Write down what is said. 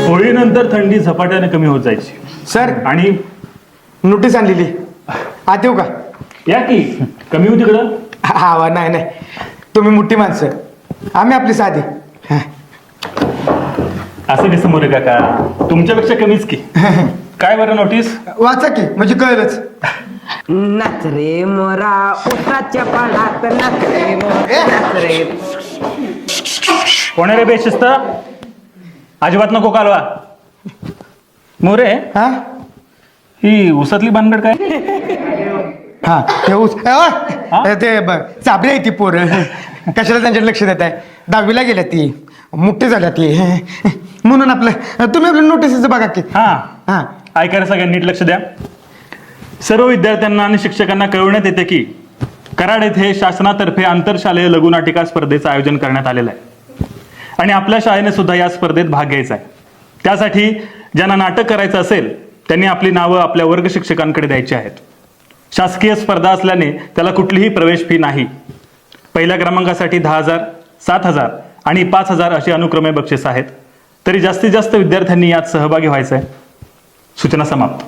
होळीनंतर थंडी झपाट्याने कमी होत जायची सर आणि नोटीस आणलेली आत येऊ का? या की कमी होती तिकडं. हा नाही नाही, तुम्ही मोठी माणसं, आम्ही आपली साधी. हा. असं कसं मोरे काका, तुमच्यापेक्षा कमीच की. काय बरं नोटीस? वाचा की म्हणजे कळलंच. नाच रे मोरा उसाच्या पाडात नाच रे मोरा नाच रे. कोण आहे रे बेशिस्त? अजिबात नको कालवा. मोरे, हा ही उसातली भानगड काय? हा ते ऊस ते चाबरी आहे ती पोरं, कशाला त्यांच्याकडे लक्ष देत आहे? 10वीला गेल्या ती, मोठी झाल्या ती, म्हणून आपलं तुम्ही आपलं नोटीसचं बघा की. हा हा ऐकायला सगळ्यांनी नीट लक्ष द्या. सर्व विद्यार्थ्यांना आणि शिक्षकांना कळवण्यात येते की कराड येथे शासनातर्फे आंतरशालेय लघुनाटिका स्पर्धेचं आयोजन करण्यात आलेलं आहे आणि आपल्या शाळेने सुद्धा या स्पर्धेत भाग घ्यायचा आहे. त्यासाठी ज्यांना नाटक करायचं असेल त्यांनी आपली नावं आपल्या वर्ग शिक्षकांकडे द्यायची आहेत. शासकीय स्पर्धा असल्याने त्याला कुठलीही प्रवेश फी नाही. पहिल्या क्रमांकासाठी 10,000, 7,000 आणि 5,000 अशी अनुक्रमे बक्षीस आहेत. तरी जास्तीत जास्त विद्यार्थ्यांनी यात सहभागी व्हायचं आहे. सूचना समाप्त.